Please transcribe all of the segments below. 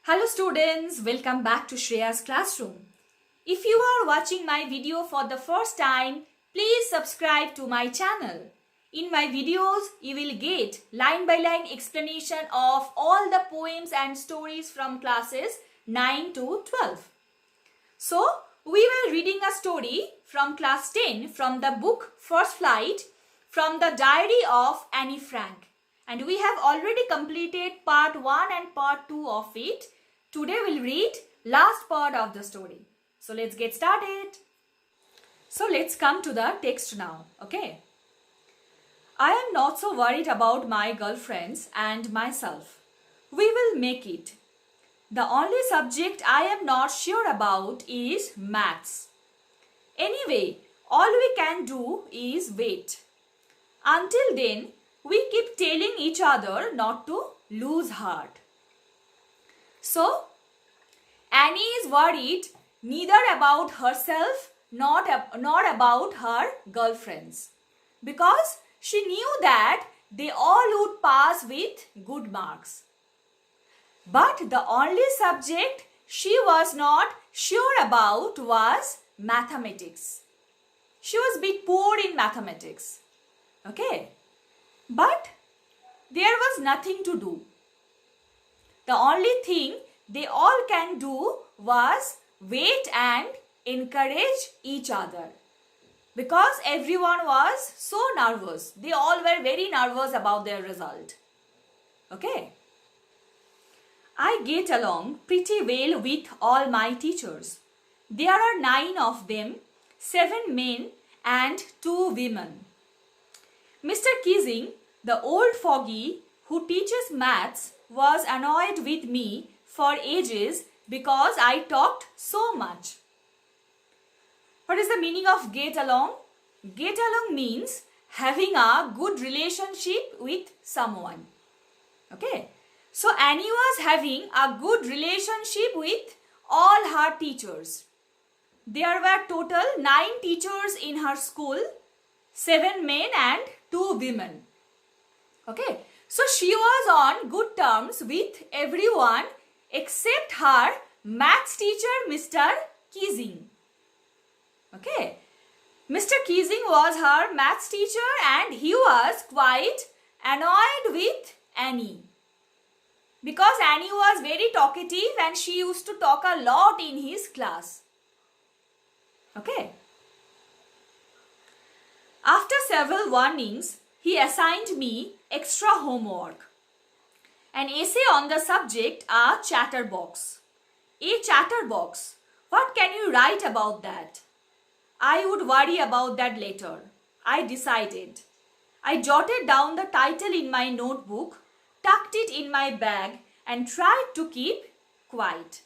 Hello students, welcome back to Shreya's classroom. If you are watching my video for the first time, please subscribe to my channel. In my videos, you will get line by line explanation of all the poems and stories from classes 9 to 12. So, we were reading a story from class 10 from the book First Flight from the diary of Annie Frank. And we have already completed part 1 and part 2 of it. Today we'll read last part of the story. So let's get started. So let's come to the text now. Okay. I am not so worried about my girlfriends and myself. We will make it. The only subject I am not sure about is maths. Anyway, all we can do is wait. Until then, we keep telling each other not to lose heart. So, Annie is worried neither about herself nor about her girlfriends, because she knew that they all would pass with good marks. But the only subject she was not sure about was mathematics. She was a bit poor in mathematics. Okay? But there was nothing to do. The only thing they all can do was wait and encourage each other. Because everyone was so nervous. They all were very nervous about their result. Okay? I get along pretty well with all my teachers. There are 9 of them, 7 men and 2 women. Mr. Keesing, the old fogey who teaches maths, was annoyed with me for ages because I talked so much. What is the meaning of get along? Get along means having a good relationship with someone. Okay. So Annie was having a good relationship with all her teachers. There were total 9 teachers in her school, 7 men and 2 women. Okay. So she was on good terms with everyone except her maths teacher, Mr. Keesing. Okay. Mr. Keesing was her maths teacher and he was quite annoyed with Annie. Because Annie was very talkative and she used to talk a lot in his class. Okay. After several warnings, he assigned me extra homework. An essay on the subject, a chatterbox. A chatterbox. What can you write about that? I would worry about that later. I decided. I jotted down the title in my notebook, tucked it in my bag and tried to keep quiet.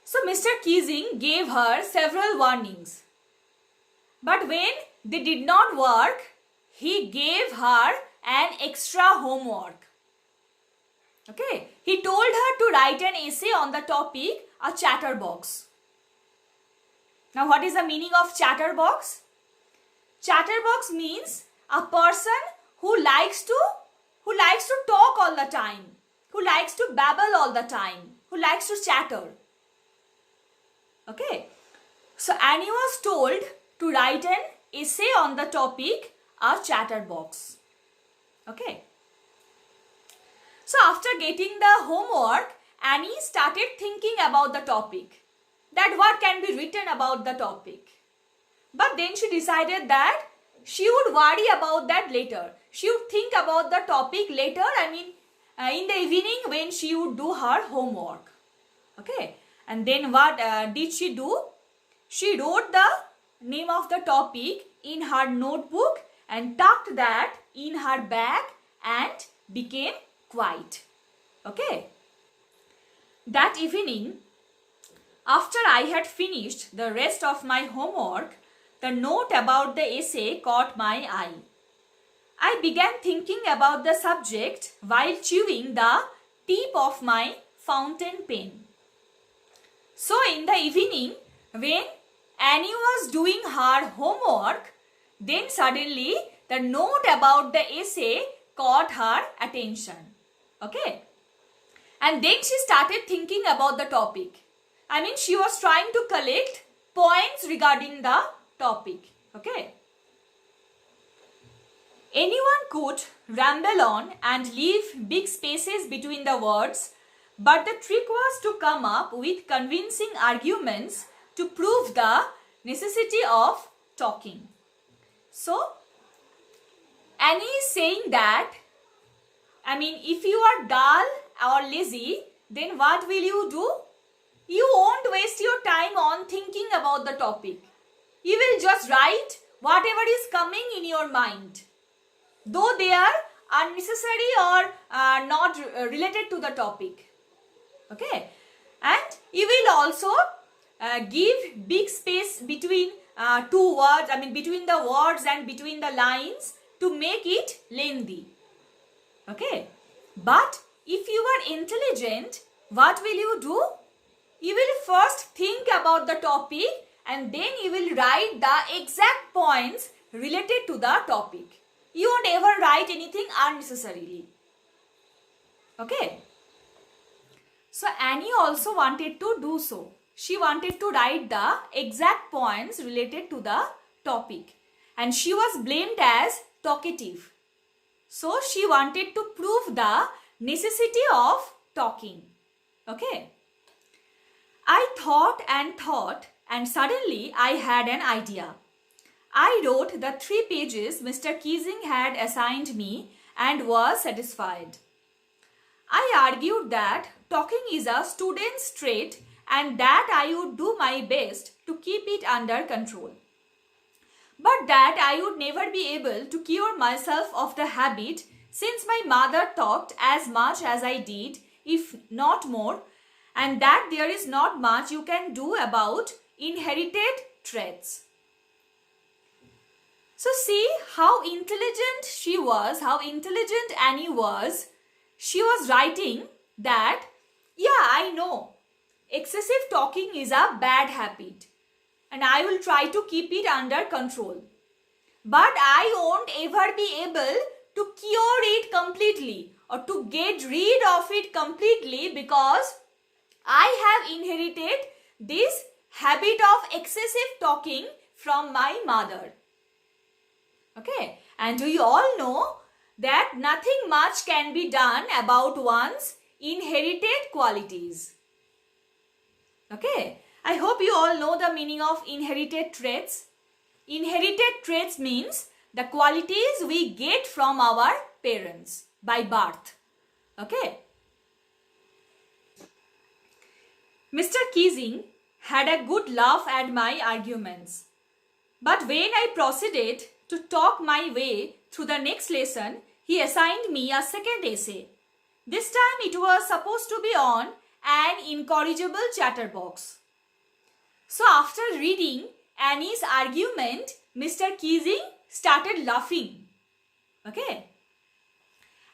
So Mr. Keesing gave her several warnings. But when they did not work, he gave her an extra homework. Okay. He told her to write an essay on the topic, a chatterbox. Now what is the meaning of chatterbox? Chatterbox means a person who likes to talk all the time, who likes to babble all the time, who likes to chatter. Okay. So Annie was told to write an essay on the topic, a chatterbox. Okay. So after getting the homework, Annie started thinking about the topic. That what can be written about the topic. But then she decided that she would worry about that later. She would think about the topic later, in the evening when she would do her homework. Okay. And then what did she do? She wrote the name of the topic in her notebook and tucked that in her bag and became quiet. Okay. That evening, after I had finished the rest of my homework, the note about the essay caught my eye. I began thinking about the subject while chewing the tip of my fountain pen. So in the evening, when Annie was doing her homework, then suddenly the note about the essay caught her attention. Okay. And then she started thinking about the topic. I mean, she was trying to collect points regarding the topic. Okay. Anyone could ramble on and leave big spaces between the words, but the trick was to come up with convincing arguments to prove the necessity of talking. So, Annie is saying that, I mean, if you are dull or lazy, then what will you do? You won't waste your time on thinking about the topic. You will just write whatever is coming in your mind, though they are unnecessary or not related to the topic. Okay, and you will also give big space between two words, I mean between the words and between the lines to make it lengthy. Okay, but if you are intelligent, what will you do? You will first think about the topic and then you will write the exact points related to the topic. You won't ever write anything unnecessarily. Okay. So Annie also wanted to do so. She wanted to write the exact points related to the topic. And she was blamed as talkative. So she wanted to prove the necessity of talking. Okay. I thought and suddenly I had an idea. I wrote the 3 pages Mr. Keesing had assigned me and was satisfied. I argued that talking is a student's trait and that I would do my best to keep it under control. But that I would never be able to cure myself of the habit since my mother talked as much as I did, if not more, and that there is not much you can do about inherited traits. So see how intelligent she was, how intelligent Annie was. She was writing that, yeah, I know, excessive talking is a bad habit and I will try to keep it under control. But I won't ever be able to cure it completely or to get rid of it completely because I have inherited this habit of excessive talking from my mother. Okay, and we all know that nothing much can be done about one's inherited qualities. Okay, I hope you all know the meaning of inherited traits. Inherited traits means the qualities we get from our parents by birth. Okay. Mr. Keesing had a good laugh at my arguments. But when I proceeded to talk my way through the next lesson, he assigned me a second essay. This time it was supposed to be on an incorrigible chatterbox. So after reading Annie's argument, Mr. Keesing started laughing. Okay.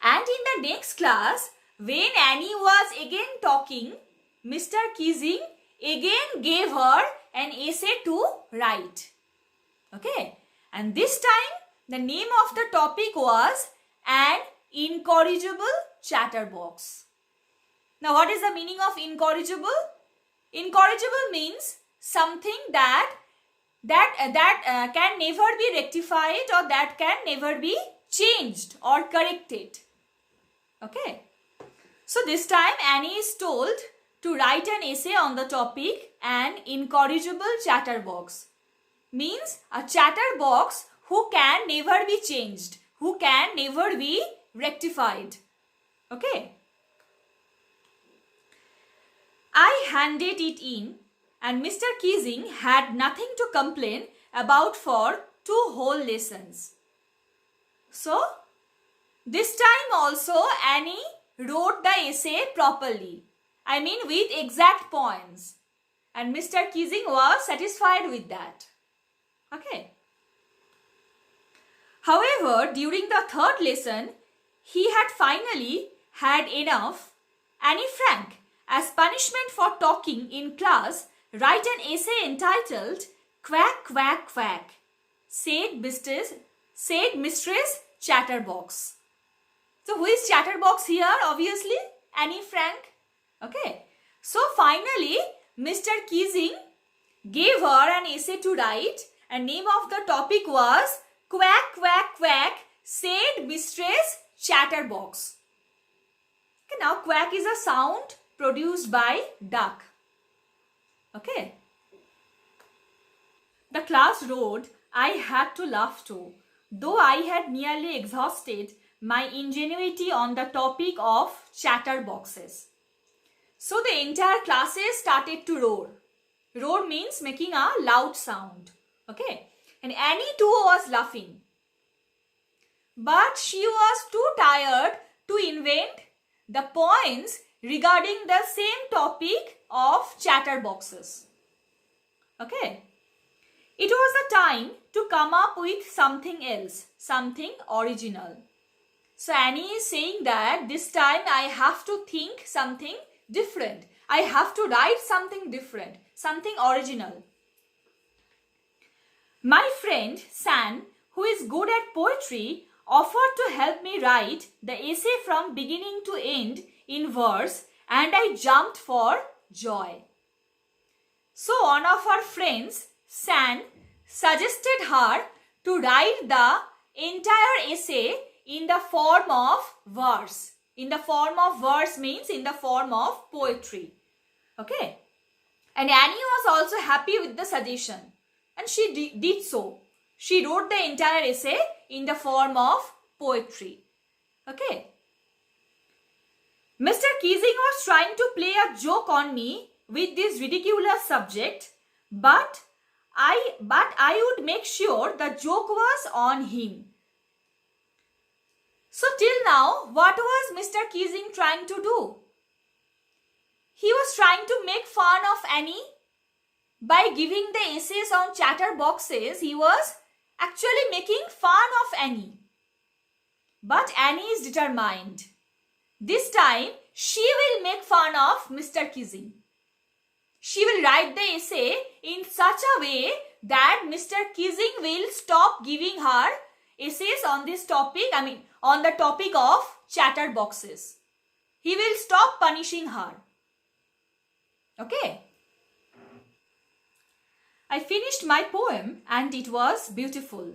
And in the next class, when Annie was again talking, Mr. Keesing again gave her an essay to write. Okay. And this time, the name of the topic was an incorrigible chatterbox. Now, what is the meaning of incorrigible? Incorrigible means something that can never be rectified or that can never be changed or corrected. Okay. So, this time Annie is told to write an essay on the topic an incorrigible chatterbox. Means a chatterbox who can never be changed, who can never be rectified. Okay. I handed it in and Mr. Keesing had nothing to complain about for 2 whole lessons. So, this time also Annie wrote the essay properly. I mean with exact points. And Mr. Keesing was satisfied with that. Okay. However, during the 3rd lesson, he had finally had enough. Annie Frank, as punishment for talking in class, write an essay entitled Quack, Quack, Quack, said Mistress Chatterbox. So who is Chatterbox here? Obviously, Annie Frank. Okay. So finally, Mr. Keesing gave her an essay to write, and name of the topic was Quack, Quack, Quack, said Mistress Chatterbox. Okay, now quack is a sound produced by duck. Okay. The class wrote, I had to laugh too, though I had nearly exhausted my ingenuity on the topic of chatterboxes. So the entire classes started to roar. Roar means making a loud sound. Okay. And Annie too was laughing. But she was too tired to invent the poems regarding the same topic of chatterboxes. Okay. It was the time to come up with something else, something original. So Annie is saying that this time I have to think something different. I have to write something different, something original. My friend San, who is good at poetry, offered to help me write the essay from beginning to end in verse, and I jumped for joy. So one of her friends, San, suggested her to write the entire essay in the form of verse. In the form of verse means in the form of poetry. Okay. And Annie was also happy with the suggestion. And she did so. She wrote the entire essay in the form of poetry. Okay. Mr. Keesing was trying to play a joke on me with this ridiculous subject, but I would make sure the joke was on him. So till now, what was Mr. Keesing trying to do? He was trying to make fun of Annie. By giving the essays on chatterboxes, he was actually making fun of Annie. But Annie is determined. This time, she will make fun of Mr. Keesing. She will write the essay in such a way that Mr. Keesing will stop giving her essays on this topic, on the topic of chatterboxes. He will stop punishing her. Okay. I finished my poem and it was beautiful.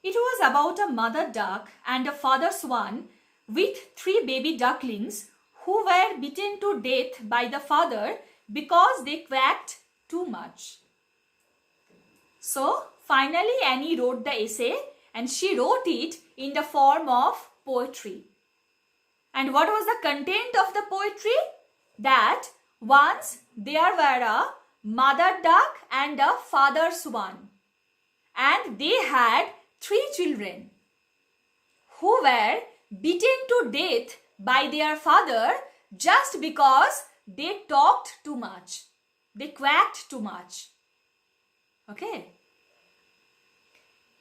It was about a mother duck and a father swan with 3 baby ducklings who were beaten to death by the father because they quacked too much. So finally Annie wrote the essay and she wrote it in the form of poetry. And what was the content of the poetry? That once there were a mother duck and a father swan, and they had 3 children who were beaten to death by their father just because they talked too much. They quacked too much. Okay.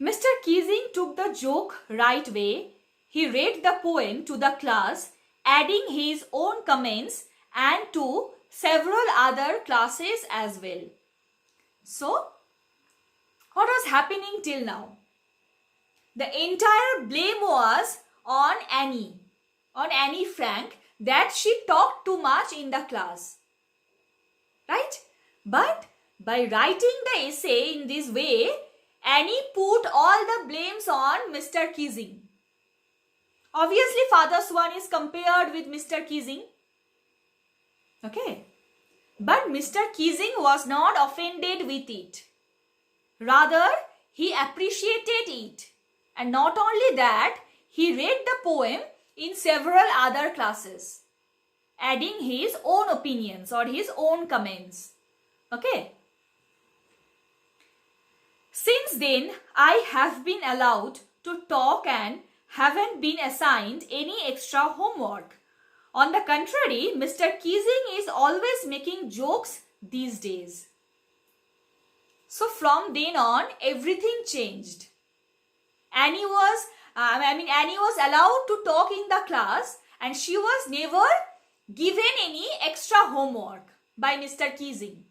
Mr. Keesing took the joke right way. He read the poem to the class, adding his own comments and to several other classes as well. So, what was happening till now? The entire blame was on Annie Frank, that she talked too much in the class. Right? But by writing the essay in this way, Annie put all the blames on Mr. Keesing. Obviously, Father Swan is compared with Mr. Keesing. Okay. But Mr. Keesing was not offended with it. Rather, he appreciated it. And not only that, he read the poem in several other classes, adding his own opinions or his own comments. Okay. Since then, I have been allowed to talk and haven't been assigned any extra homework. On the contrary, Mr. Keesing is always making jokes these days. So from then on, everything changed. Annie was allowed to talk in the class and she was never given any extra homework by Mr. Keesing.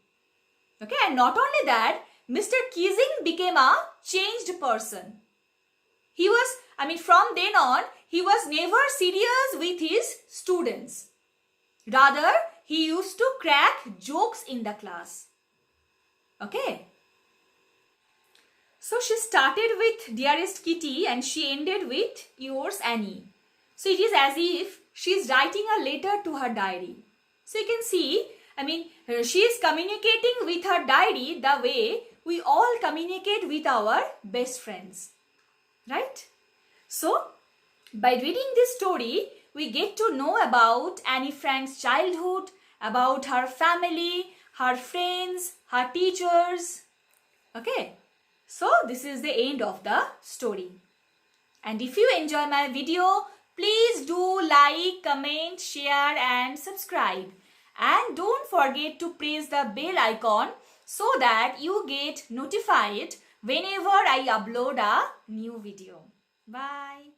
Okay, and not only that, Mr. Keesing became a changed person. He was, from then on, he was never serious with his students. Rather, he used to crack jokes in the class. Okay. So she started with Dearest Kitty and she ended with Yours Annie. So it is as if she is writing a letter to her diary. So you can see, she is communicating with her diary the way we all communicate with our best friends. Right? So, by reading this story, we get to know about Annie Frank's childhood, about her family, her friends, her teachers. Okay? So, this is the end of the story. And if you enjoy my video, please do like, comment, share and subscribe. And don't forget to press the bell icon so that you get notified whenever I upload a new video. Bye.